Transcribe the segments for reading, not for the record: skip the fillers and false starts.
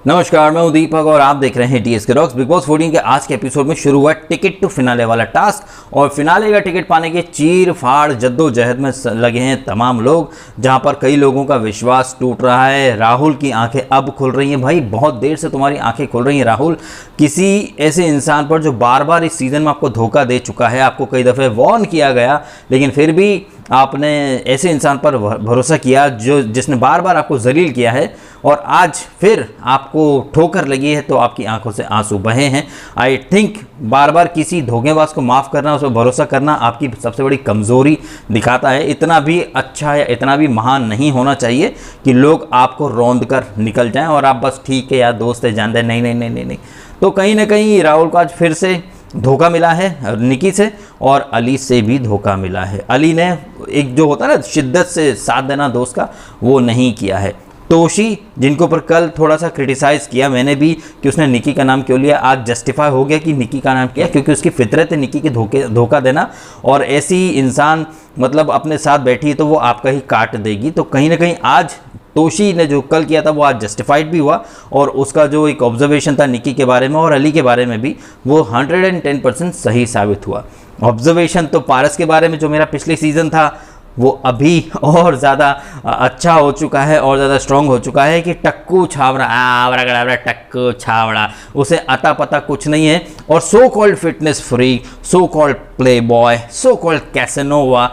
नमस्कार, मैं हूं दीपक और आप देख रहे हैं टीएसके रॉक्स। बिग बॉस 14 के आज के एपिसोड में शुरू हुआ टिकट टू फिनाले वाला टास्क और फिनाले का टिकट पाने के चीर फाड़ जद्दोजहद में लगे हैं तमाम लोग, जहां पर कई लोगों का विश्वास टूट रहा है। राहुल की आंखें अब खुल रही हैं। भाई बहुत देर से तुम्हारी आंखें खुल रही हैं राहुल, किसी ऐसे इंसान पर जो बार बार इस सीज़न में आपको धोखा दे चुका है। आपको कई दफ़े वार्न किया गया लेकिन फिर भी आपने ऐसे इंसान पर भरोसा किया जिसने बार बार आपको जलील किया है और आज फिर आपको ठोकर लगी है तो आपकी आंखों से आंसू बहे हैं। आई थिंक बार बार किसी धोखेबाज को माफ़ करना, उस पर भरोसा करना आपकी सबसे बड़ी कमज़ोरी दिखाता है। इतना भी अच्छा या इतना भी महान नहीं होना चाहिए कि लोग आपको रौंद कर निकल जाएं और आप बस ठीक है यार दोस्त है जान दे। नहीं नहीं नहीं नहीं नहीं। तो कहीं ना कहीं राहुल को आज फिर से धोखा मिला है निकी से और अली से भी धोखा मिला है। अली ने एक जो होता है ना शिद्दत से साथ देना दोस्त का, वो नहीं किया है। तोशी जिनको पर कल थोड़ा सा क्रिटिसाइज़ किया मैंने भी कि उसने निकी का नाम क्यों लिया, आज जस्टिफाई हो गया कि निकी का नाम किया क्योंकि उसकी फितरत है निकी के धोखा देना और ऐसी इंसान मतलब अपने साथ बैठी है तो वो आपका ही काट देगी। तो कहीं ना कहीं आज तोशी ने जो कल किया था वो आज जस्टिफाइड भी हुआ और उसका जो एक ऑब्जर्वेशन था निकी के बारे में और अली के बारे में भी वो 110% सही साबित हुआ। ऑब्जर्वेशन तो पारस के बारे में जो मेरा पिछले सीज़न था वो अभी और ज़्यादा अच्छा हो चुका है और ज़्यादा स्ट्रॉन्ग हो चुका है कि टक्कू छावड़ा आवड़ा टक्कू छावड़ा, उसे अता पता कुछ नहीं है। और so called fitness freak, so called play boy, so called Casanova,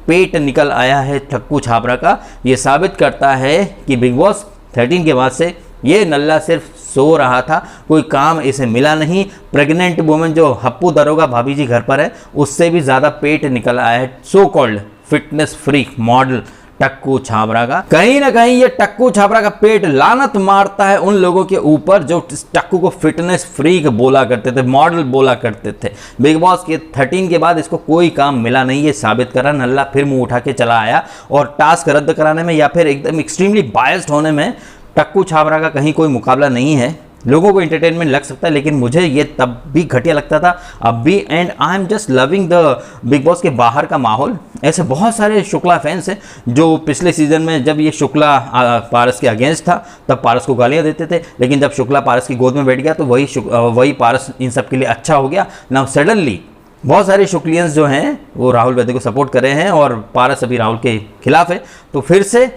पेट निकल आया है टक्कू छाबरा का। ये साबित करता है कि बिग बॉस 13 के बाद से ये नल्ला सिर्फ सो रहा था, कोई काम इसे मिला नहीं। प्रेग्नेंट वुमेन जो हप्पू दरोगा भाभी जी घर पर है उससे भी ज़्यादा पेट निकल आया है so called fitness freak model Takku Chhabra का। कहीं ना कहीं ये टक्कू छाबरा का पेट लानत मारता है उन लोगों के ऊपर जो टक्कू को फिटनेस फ्रीक बोला करते थे, मॉडल बोला करते थे। बिग बॉस के 13 के बाद इसको कोई काम मिला नहीं, ये साबित करा। नल्ला फिर मुंह उठा के चला आया और टास्क रद्द कराने में या फिर एकदम एक्सट्रीमली बायस्ड होने में टक्कू छाबरा का कहीं कोई मुकाबला नहीं है। लोगों को एंटरटेनमेंट लग सकता है लेकिन मुझे ये तब भी घटिया लगता था अब भी। And I am just loving the big boss के बाहर का माहौल। ऐसे बहुत सारे शुक्ला फैंस हैं जो पिछले सीज़न में जब ये शुक्ला पारस के अगेंस्ट था तब पारस को गालियां देते थे लेकिन जब शुक्ला पारस की गोद में बैठ गया तो वही पारस इन सब के लिए अच्छा हो गया। नाउ सडनली बहुत सारे शुक्लियंस जो हैं वो राहुल वैद्य को सपोर्ट कर रहे हैं और पारस अभी राहुल के खिलाफ है तो फिर से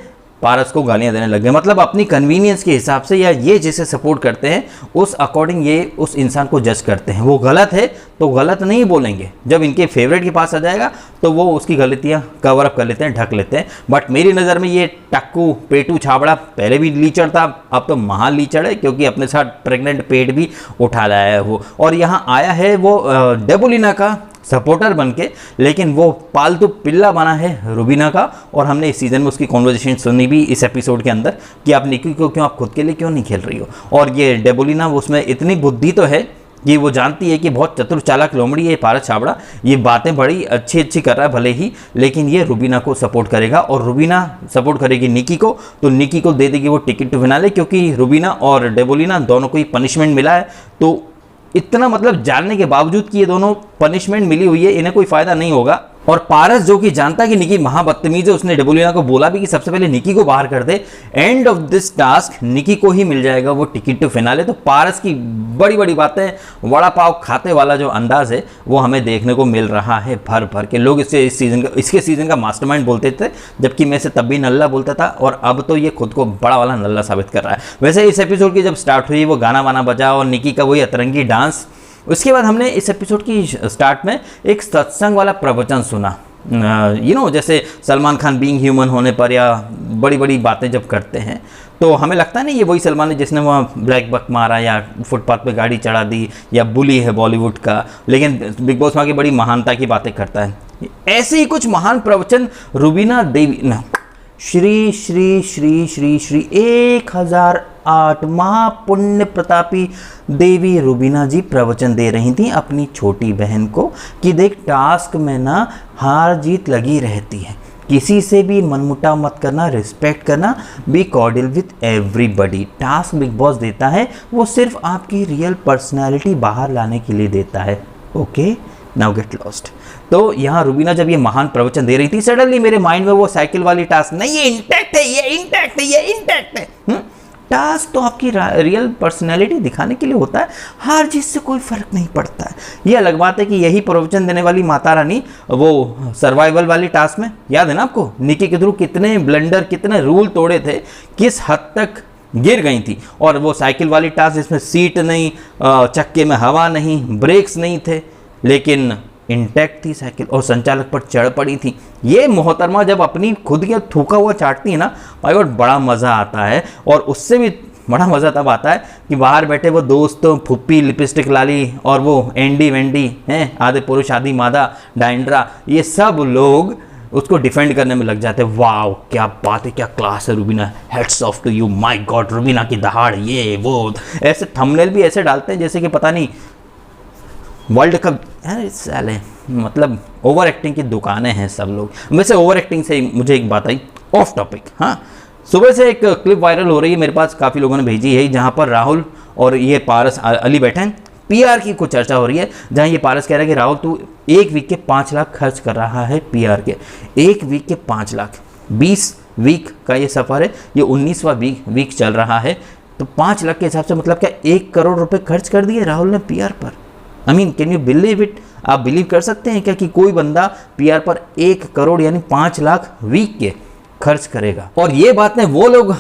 पारस को गालियां देने लग गए। मतलब अपनी कन्वीनियंस के हिसाब से या ये जिसे सपोर्ट करते हैं उस अकॉर्डिंग ये उस इंसान को जज करते हैं। वो गलत है तो गलत नहीं बोलेंगे, जब इनके फेवरेट के पास आ जाएगा तो वो उसकी गलतियां कवर अप कर लेते हैं, ढक लेते हैं। बट मेरी नज़र में ये टक्कू पेटू छाबड़ा पहले भी लीचड़ था, अब तो महान लीचड़ है क्योंकि अपने साथ प्रेग्नेंट पेट भी उठा लाया है वो। और यहाँ आया है वो डेबोलिना का सपोर्टर बन के, लेकिन वो पालतू पिल्ला बना है रुबीना का। और हमने इस सीज़न में उसकी कॉन्वर्जेशन सुनी भी इस एपिसोड के अंदर कि आप निकी को क्यों, आप खुद के लिए क्यों नहीं खेल रही हो। और ये डेबोलिना उसमें इतनी बुद्धि तो है कि वो जानती है कि बहुत चतुर चालाक लोमड़ी है पारस छाबड़ा, ये बातें बड़ी अच्छी कर रहा है भले ही, लेकिन ये रुबीना को सपोर्ट करेगा और रुबीना सपोर्ट करेगी निकी को तो निकी को दे देगी वो टिकट टू फिनाले क्योंकि रुबीना और डेबोलिना दोनों को ही पनिशमेंट मिला है। तो इतना मतलब जानने के बावजूद कि ये दोनों पनिशमेंट मिली हुई है इन्हें कोई फायदा नहीं होगा। और पारस जो कि जानता है कि निकी महाबदतमीज है, उसने डेबोलिना को बोला भी कि सबसे पहले निकी को बाहर कर दे। एंड ऑफ दिस टास्क निकी को ही मिल जाएगा वो टिकट टू फिनाले। तो पारस की बड़ी बड़ी बातें, वड़ा पाव खाते वाला जो अंदाज है वो हमें देखने को मिल रहा है भर भर के। लोग इसके सीजन का मास्टरमाइंड बोलते थे जबकि मैं इसे तब भी नल्ला बोलता था और अब तो ये खुद को बड़ा वाला नल्ला साबित कर रहा है। वैसे इस एपिसोड की जब स्टार्ट हुई वो गाना वाना बजा और निकी का वही अतरंगी डांस, उसके बाद हमने इस एपिसोड की स्टार्ट में एक सत्संग वाला प्रवचन सुना। जैसे सलमान खान बीइंग ह्यूमन होने पर या बड़ी बड़ी बातें जब करते हैं तो हमें लगता है नहीं ये वही सलमान है जिसने वहाँ ब्लैक बक मारा या फुटपाथ पे गाड़ी चढ़ा दी या बुली है बॉलीवुड का, लेकिन बिग बॉस में आके बड़ी महानता की बातें करता है। ऐसे ही कुछ महान प्रवचन रुबीना देवी ना श्री श्री श्री श्री श्री 1008 महापुण्य प्रतापी देवी रुबीना जी प्रवचन दे रही थी अपनी छोटी बहन को कि देख टास्क में ना हार जीत लगी रहती है, किसी से भी मनमुटाव मत करना, रिस्पेक्ट करना, be cordial with everybody. Task Bigg Boss देता है वो सिर्फ आपकी रियल पर्सनैलिटी बाहर लाने के लिए देता है। Okay, now get lost. तो यहाँ रुबीना जब ये महान प्रवचन दे रही थी सडनली मेरे माइंड में वो साइकिल वाली टास्क नहीं, ये इंटैक्ट है, ये इंटैक्ट है, ये इंटैक्ट है। टास्क तो आपकी रियल पर्सनैलिटी दिखाने के लिए होता है, हार जीत से कोई फर्क नहीं पड़ता है। ये अलग बात है कि यही प्रवचन देने वाली माता रानी वो सर्वाइवल वाली टास्क में, याद है ना आपको, निकी के थ्रू कितने ब्लंडर, कितने रूल तोड़े थे, किस हद तक गिर गई थी। और वो साइकिल वाली टास्क जिसमें सीट नहीं, चक्के में हवा नहीं, ब्रेक्स नहीं थे, लेकिन इंटैक्ट थी साइकिल और संचालक पर चढ़ पड़ी थी। ये मोहतरमा जब अपनी खुद के थूका हुआ चाटती है ना, भाई और बड़ा मज़ा आता है। और उससे भी बड़ा मज़ा तब आता है कि बाहर बैठे वो दोस्त, फुप्पी, लिपस्टिक लाली और वो एंडी वेंडी हैं, आधे पुरुष आधी मादा, डायंड्रा, ये सब लोग उसको डिफेंड करने में लग जाते हैं। वाह क्या बात है, क्या क्लास है Rubina, hats off to you, my God Rubina की दहाड़, ये वो, ऐसे थंबनेल भी ऐसे डालते हैं जैसे कि पता नहीं वर्ल्ड कप है। साले मतलब ओवर एक्टिंग की दुकानें हैं सब लोग। वैसे ओवर एक्टिंग से मुझे एक बात आई, ऑफ टॉपिक, हाँ, सुबह से एक क्लिप वायरल हो रही है, मेरे पास काफ़ी लोगों ने भेजी है, जहाँ पर राहुल और ये पारस अली बैठे हैं, पीआर की कुछ चर्चा हो रही है, जहाँ ये पारस कह रहा है कि राहुल तू एक वीक के 5 लाख खर्च कर रहा है पीआर के, एक वीक के 5 लाख, 20 वीक का ये सफ़र है, ये 19वां वीक चल रहा है, तो 5 लाख के हिसाब से मतलब क्या 1 करोड़ रुपए खर्च कर दिए राहुल ने पीआर पर। I mean can you believe it, आप बिलीव कर सकते हैं क्या कि कोई बंदा पीआर पर 1 करोड़ यानी 5 लाख वीक के खर्च करेगा। और ये बातें वो लोग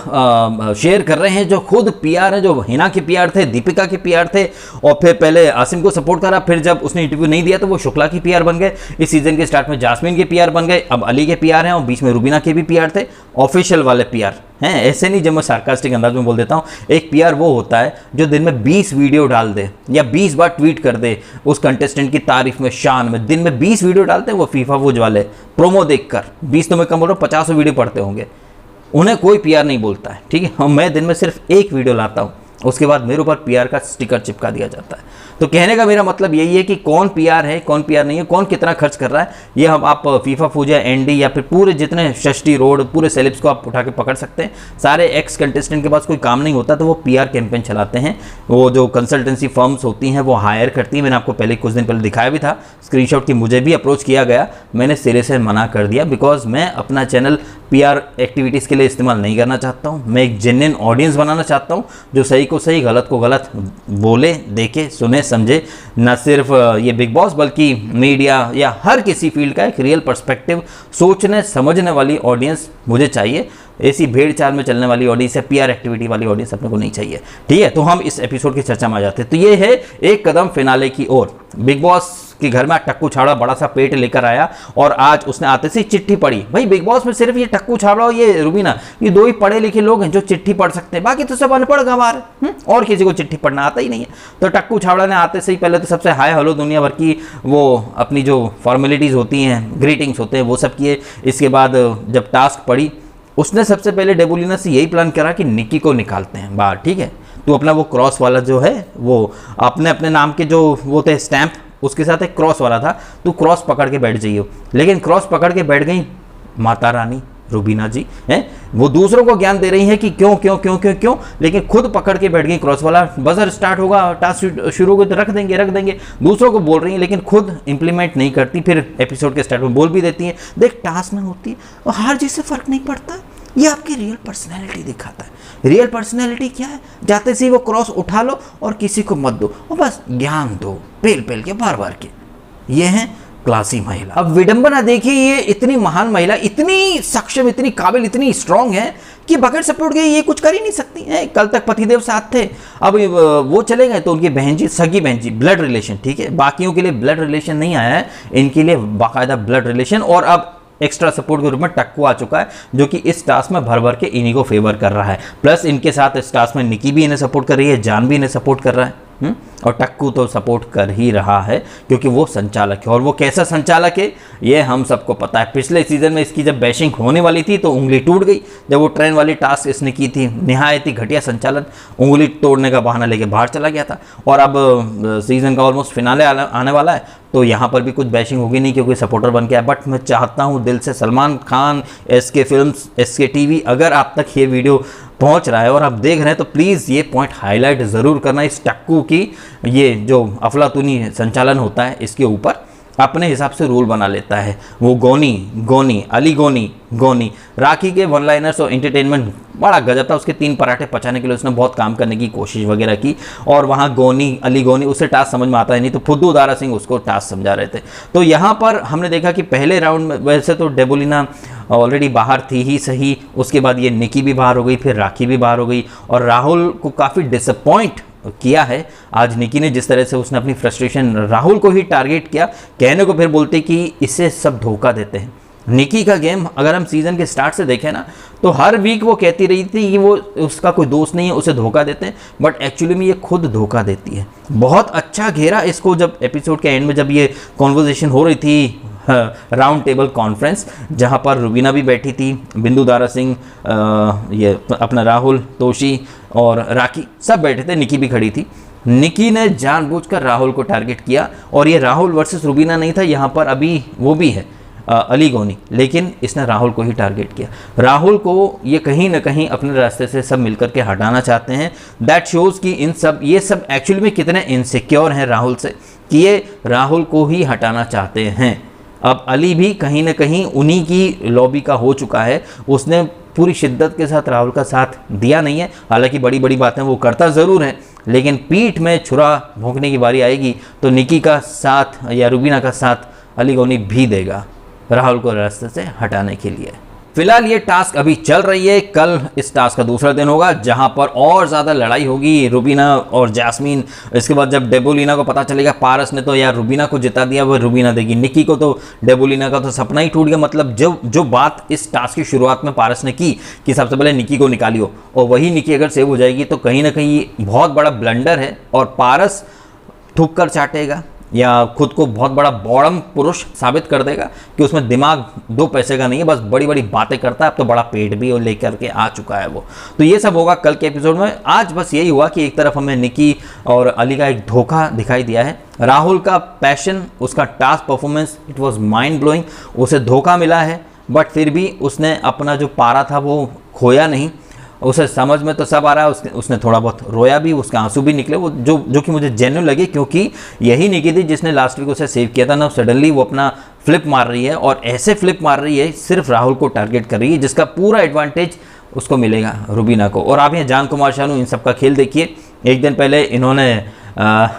शेयर कर रहे हैं जो खुद पीआर हैं, जो हिना के पीआर थे, दीपिका के पीआर थे, और फिर पहले आसिम को सपोर्ट करा, फिर जब उसने इंटरव्यू नहीं दिया तो वो शुक्ला की पीआर बन गए, इस सीजन के स्टार्ट में जास्मीन के पीआर बन गए, अब अली के पीआर हैं और बीच में रुबीना के भी पीआर थे, ऑफिशियल वाले पीआर हैं। ऐसे नहीं जब मैं सार्कास्टिक अंदाज में बोल देता हूँ, एक पीआर वो होता है जो दिन में 20 वीडियो डाल दे या 20 बार ट्वीट कर दे उस कंटेस्टेंट की तारीफ में, शान में, दिन में 20 वीडियो डालते हैं वो फीफा वोज वाले प्रोमो देखकर, 20 तो मैं कम बोल रहा हूँ, 50 वीडियो पढ़ते होंगे, उन्हें कोई पीआर नहीं बोलता है, ठीक है। मैं दिन में सिर्फ 1 वीडियो लाता हूँ, उसके बाद मेरे ऊपर पीआर का स्टिकर चिपका दिया जाता है। तो कहने का मेरा मतलब यही है कि कौन पीआर है, कौन पीआर नहीं है, कौन कितना खर्च कर रहा है, ये हम आप फीफा फूजा, एनडी या फिर पूरे जितने षष्ठी रोड, पूरे सेलेब्स को आप उठा के पकड़ सकते हैं। सारे एक्स कंटेस्टेंट के पास कोई काम नहीं होता तो वो पीआर कैंपेन चलाते हैं, वो जो कंसल्टेंसी फर्म्स होती हैं वो हायर करती हैं। मैंने आपको पहले कुछ दिन पहले दिखाया भी था स्क्रीनशॉट की, मुझे भी अप्रोच किया गया, मैंने सिरे से मना कर दिया, बिकॉज मैं अपना चैनल पीआर एक्टिविटीज़ के लिए इस्तेमाल नहीं करना चाहता हूँ। मैं एक जेन्युइन ऑडियंस बनाना चाहता हूँ जो सही को सही, गलत को गलत बोले, देखे, सुने, समझे। न सिर्फ ये बिग बॉस बल्कि मीडिया या हर किसी फील्ड का एक रियल पर्सपेक्टिव, सोचने समझने वाली ऑडियंस मुझे चाहिए। ऐसी भेड़ चाल में चलने वाली ऑडियंस या पीआर एक्टिविटी वाली ऑडियंस अपने को नहीं चाहिए, ठीक है। तो हम इस एपिसोड की चर्चा में आ जाते हैं। तो ये है एक कदम फिनाले की ओर। बिग बॉस के घर में टक्कू छाबड़ा बड़ा सा पेट लेकर आया और आज उसने आते से चिट्ठी पढ़ी। भाई बिग बॉस में सिर्फ ये टक्कू छाबड़ा और ये रुबीना, ये 2 ही पढ़े लिखे लोग हैं जो चिट्ठी पढ़ सकते हैं, बाकी तो सब अनपढ़ गंवार, और किसी को चिट्ठी पढ़ना आता ही नहीं है। तो टक्कू छाबड़ा ने आते से ही पहले तो सबसे हाय हेलो दुनिया भर की वो अपनी जो फॉर्मेलिटीज़ होती हैं, ग्रीटिंग्स होते हैं, वो सब किए। इसके बाद जब टास्क पड़ी, उसने सबसे पहले डेबुलिना से यही प्लान करा कि निक्की को निकालते हैं बाहर, ठीक है। तो अपना वो क्रॉस वाला जो है, वो अपने अपने नाम के जो वो थे स्टैंप, उसके साथ एक क्रॉस वाला था, तो क्रॉस पकड़ के बैठ जाइए। लेकिन क्रॉस पकड़ के बैठ गई माता रानी रुबीना जी हैं, वो दूसरों को ज्ञान दे रही हैं कि क्यों क्यों क्यों क्यों क्यों, लेकिन खुद पकड़ के बैठ गई क्रॉस वाला। बजर स्टार्ट होगा, टास्क शुरू होगा तो रख देंगे, दूसरों को बोल रही हैं लेकिन खुद इंप्लीमेंट नहीं करती, फिर एपिसोड के स्टार्ट में बोल भी देती हैं, देख टास्क में होती है और हार जीत से फर्क नहीं पड़ता। ये आपकी रियल पर्सनैलिटी दिखाता है। रियल पर्सनैलिटी क्या है? जाते से वो क्रॉस उठा लो और किसी को मत दो, और बस ज्ञान दो पेल के बार के। ये है क्लासी महिला। अब विडंबना देखिए, ये इतनी महान महिला, इतनी सक्षम, इतनी काबिल, इतनी स्ट्रांग है कि बगैर सपोर्ट के ये कुछ कर ही नहीं सकती है। कल तक पतिदेव साथ थे, अब वो चले गए तो उनकी बहन जी, सगी बहन जी, ब्लड रिलेशन, ठीक है। बाकियों के लिए ब्लड रिलेशन नहीं आया है, इनके लिए बाकायदा ब्लड रिलेशन, और अब एक्स्ट्रा सपोर्ट के रूप में टक्कू आ चुका है जो कि इस टास्क में भर के इन्हीं को फेवर कर रहा है। प्लस इनके साथ इस टास्क में निकी भी इन्हें सपोर्ट कर रही है, जान भी इन्हें सपोर्ट कर रहा है, और टक्कू तो सपोर्ट कर ही रहा है क्योंकि वो संचालक है। और वो कैसा संचालक है ये हम सबको पता है। पिछले सीजन में इसकी जब बैशिंग होने वाली थी तो उंगली टूट गई, जब वो ट्रेन वाली टास्क इसने की थी, निहायत ही घटिया संचालन, उंगली तोड़ने का बहाना लेके बाहर चला गया था। और अब सीजन का ऑलमोस्ट फिनाले आने वाला है, तो यहाँ पर भी कुछ बैशिंग होगी नहीं क्योंकि सपोर्टर बन के आया। बट मैं चाहता हूँ दिल से, Salman Khan, SK films, SK TV, अगर आप तक ये वीडियो पहुंच रहा है और आप देख रहे हैं तो प्लीज़ ये पॉइंट हाईलाइट ज़रूर करना। इस टक्कू की ये जो अफलातूनी संचालन होता है इसके ऊपर अपने हिसाब से रूल बना लेता है। वो गोनी, अली गोनी, राखी के वन लाइनर्स और एंटरटेनमेंट बड़ा गजब था। उसके 3 पराठे पचाने के लिए उसने बहुत काम करने की कोशिश वगैरह की, और वहाँ अली गोनी उसे टास्क समझ में आता है नहीं, तो फुद्दू दारा सिंह उसको टास्क समझा रहे थे। तो यहाँ पर हमने देखा कि पहले राउंड में वैसे तो डेबोलिना ऑलरेडी बाहर थी ही सही, उसके बाद ये निकी भी बाहर हो गई, फिर राखी भी बाहर हो गई, और राहुल को काफ़ी डिसअपॉइंट किया है आज निकी ने, जिस तरह से उसने अपनी फ्रस्ट्रेशन राहुल को ही टारगेट किया। कहने को फिर बोलते कि इससे सब धोखा देते हैं। निकी का गेम अगर हम सीज़न के स्टार्ट से देखें ना, तो हर वीक वो कहती रही थी कि वो उसका कोई दोस्त नहीं है, उसे धोखा देते हैं, बट एक्चुअली में ये खुद धोखा देती है। बहुत अच्छा घेरा इसको जब एपिसोड के एंड में जब ये कॉन्वर्जेशन हो रही थी, राउंड टेबल कॉन्फ्रेंस, जहाँ पर रुबीना भी बैठी थी, बिंदु दारा सिंह, ये अपना राहुल, तोशी और राखी सब बैठे थे, निकी भी खड़ी थी। निकी ने जानबूझकर राहुल को टारगेट किया, और ये राहुल वर्सेस रुबीना नहीं था, यहाँ पर अभी वो भी है अली गोनी, लेकिन इसने राहुल को ही टारगेट किया। राहुल को ये कहीं ना कहीं अपने रास्ते से सब मिलकर के हटाना चाहते हैं। दैट शोज़ कि ये सब एक्चुअली में कितने इनसिक्योर हैं राहुल से, कि ये राहुल को ही हटाना चाहते हैं। अब अली भी कहीं ना कहीं उन्हीं की लॉबी का हो चुका है, उसने पूरी शिद्दत के साथ राहुल का साथ दिया नहीं है। हालांकि बड़ी बड़ी बातें वो करता ज़रूर है, लेकिन पीठ में छुरा भोंकने की बारी आएगी तो निकी का साथ या रुबीना का साथ अली गोनी भी देगा राहुल को रास्ते से हटाने के लिए। फिलहाल ये टास्क अभी चल रही है, कल इस टास्क का दूसरा दिन होगा, जहां पर और ज़्यादा लड़ाई होगी रुबीना और जैस्मीन। इसके बाद जब डेबोलिना को पता चलेगा पारस ने तो यार रुबीना को जिता दिया, वो रुबीना देगी निकी को, तो डेबोलिना का तो सपना ही टूट गया। मतलब जो बात इस टास्क की शुरुआत में पारस ने की कि सबसे पहले निकी को निकालियो, और वही निकी अगर सेव हो जाएगी तो कहीं ना कहीं बहुत बड़ा ब्लंडर है, और पारस थूक कर चाटेगा या खुद को बहुत बड़ा बॉडम पुरुष साबित कर देगा कि उसमें दिमाग 2 पैसे का नहीं है, बस बड़ी बड़ी बातें करता है। अब तो बड़ा पेट भी लेकर के आ चुका है वो। तो ये सब होगा कल के एपिसोड में। आज बस यही हुआ कि एक तरफ हमें निकी और अली का एक धोखा दिखाई दिया है, राहुल का पैशन, उसका task performance, it was mind blowing. उसे धोखा मिला है, बट फिर भी उसने अपना जो पारा था वो खोया नहीं। उसे समझ में तो सब आ रहा है, उसने थोड़ा बहुत रोया भी, उसके आंसू भी निकले, वो जो कि मुझे जेन्युइन लगे, क्योंकि यही निकी थी जिसने लास्ट वीक उसे सेव किया था ना। सडनली वो अपना फ्लिप मार रही है, और ऐसे फ्लिप मार रही है, सिर्फ राहुल को टारगेट कर रही है, जिसका पूरा एडवांटेज उसको मिलेगा रुबीना को। और आप यहाँ जान कुमार शानू इन सब का खेल देखिए। एक दिन पहले इन्होंने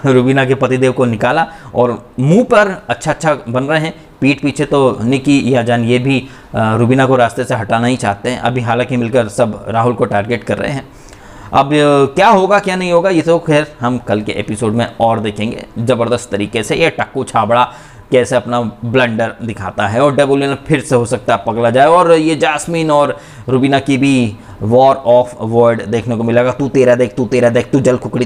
रुबीना के पतिदेव को निकाला, और मुंह पर अच्छा बन रहे हैं, पीठ पीछे तो निकी या जान ये भी रुबीना को रास्ते से हटाना ही चाहते हैं। अभी हालांकि मिलकर सब राहुल को टारगेट कर रहे हैं। अब क्या होगा क्या नहीं होगा ये तो खैर हम कल के एपिसोड में और देखेंगे ज़बरदस्त तरीके से। ये टक्कू छाबड़ा कैसे अपना ब्लंडर दिखाता है, और डेबोलिना फिर से हो सकता है पगला जाए, और ये जास्मीन और रुबीना की भी वॉर ऑफ वर्ड देखने को मिलेगा। तू तेरा देख, तू जल खुकड़ी,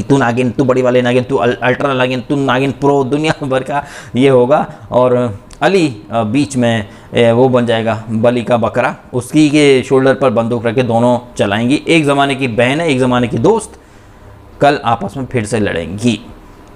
तू नागिन, तू बड़ी वाले नागिन, तू अल्ट्रा नागिन, तू नागिन प्रो, दुनिया भर का ये होगा। और अली बीच में वो बन जाएगा बलि का बकरा, उसकी के शोल्डर पर बंदूक रख के दोनों चलाएंगी। एक ज़माने की बहन है, एक ज़माने की दोस्त, कल आपस में फिर से लड़ेंगी।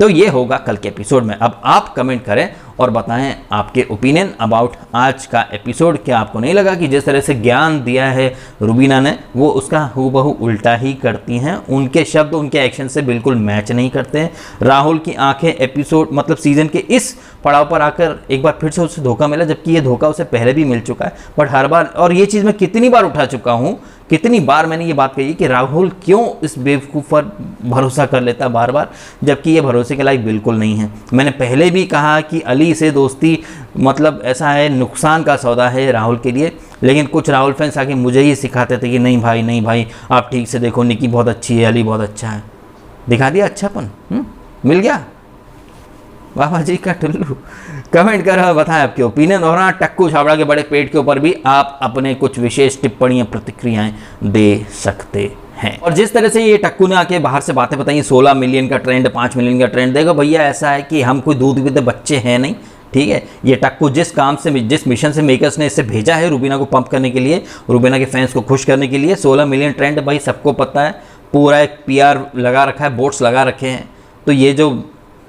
तो ये होगा कल के एपिसोड में। अब आप कमेंट करें और बताएं आपके ओपिनियन अबाउट आज का एपिसोड। क्या आपको नहीं लगा कि जिस तरह से ज्ञान दिया है रुबीना ने, वो उसका हूबहू उल्टा ही करती हैं? उनके शब्द उनके एक्शन से बिल्कुल मैच नहीं करते हैं। राहुल की आंखें एपिसोड मतलब सीजन के इस पड़ाव पर आकर एक बार फिर से उसे धोखा मिला, जबकि ये धोखा उसे पहले भी मिल चुका है। बट हर बार, और ये चीज़ मैं कितनी बार उठा चुका हूँ, कितनी बार मैंने ये बात कही कि राहुल क्यों इस बेवकूफ़ पर भरोसा कर लेता बार बार, जबकि ये भरोसे के लायक बिल्कुल नहीं है। मैंने पहले भी कहा कि अली से दोस्ती मतलब ऐसा है, नुकसान का सौदा है राहुल के लिए। लेकिन कुछ राहुल फैंस आके मुझे ही सिखाते थे कि नहीं भाई आप ठीक से देखो, निकी बहुत अच्छी है, अली बहुत अच्छा है। दिखा दिया अच्छापन, मिल गया बाबा जी का टुल्लू। कमेंट कर बताएं आपके ओपिनियन, और हाँ, टक्कू छाबड़ा के बड़े पेट के ऊपर भी आप अपने कुछ विशेष टिप्पणियां प्रतिक्रियाएं दे सकते हैं। और जिस तरह से ये टक्कू ने आके बाहर से बातें बताई, 16 मिलियन का ट्रेंड, 5 मिलियन का ट्रेंड, देखो भैया ऐसा है कि हम कोई दूध पीते बच्चे हैं नहीं, ठीक है। ये टक्कू जिस मिशन से मेकर्स ने इसे भेजा है रुबीना को पंप करने के लिए, रुबीना के फैंस को खुश करने के लिए, 16 मिलियन ट्रेंड भाई सबको पता है, पूरा एक PR लगा रखा है, बोट्स लगा रखे हैं। तो ये जो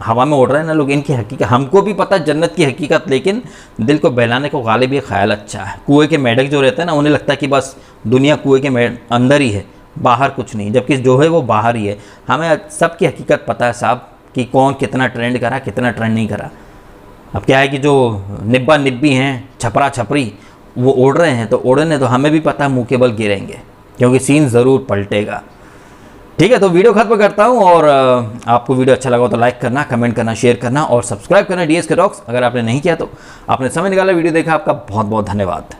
हवा में उड़ रहे हैं ना लोग, इनकी हकीकत हमको भी पता है, जन्नत की हकीकत, लेकिन दिल को बहलाने को गालिब ये ख्याल अच्छा है। कुएं के मेढक जो रहते हैं ना, उन्हें लगता है कि बस दुनिया कुएं के अंदर ही है, बाहर कुछ नहीं, जबकि जो है वो बाहर ही है। हमें सबकी हकीकत पता है साहब कि कौन कितना ट्रेंड करा, कितना ट्रेंड नहीं करा। अब क्या है कि जो निब्बा निब्बी हैं, छपरा छपरी, वो उड़ रहे हैं तो उड़ने, तो हमें भी पता है मुँह के बल गिरेंगे। क्योंकि सीन ज़रूर पलटेगा। ठीक है, तो वीडियो खत्म करता हूँ, और आपको वीडियो अच्छा लगा तो लाइक करना, कमेंट करना, शेयर करना और सब्सक्राइब करना DSK रॉक्स। अगर आपने नहीं किया तो आपने समय निकाला वीडियो देखा, आपका बहुत बहुत धन्यवाद।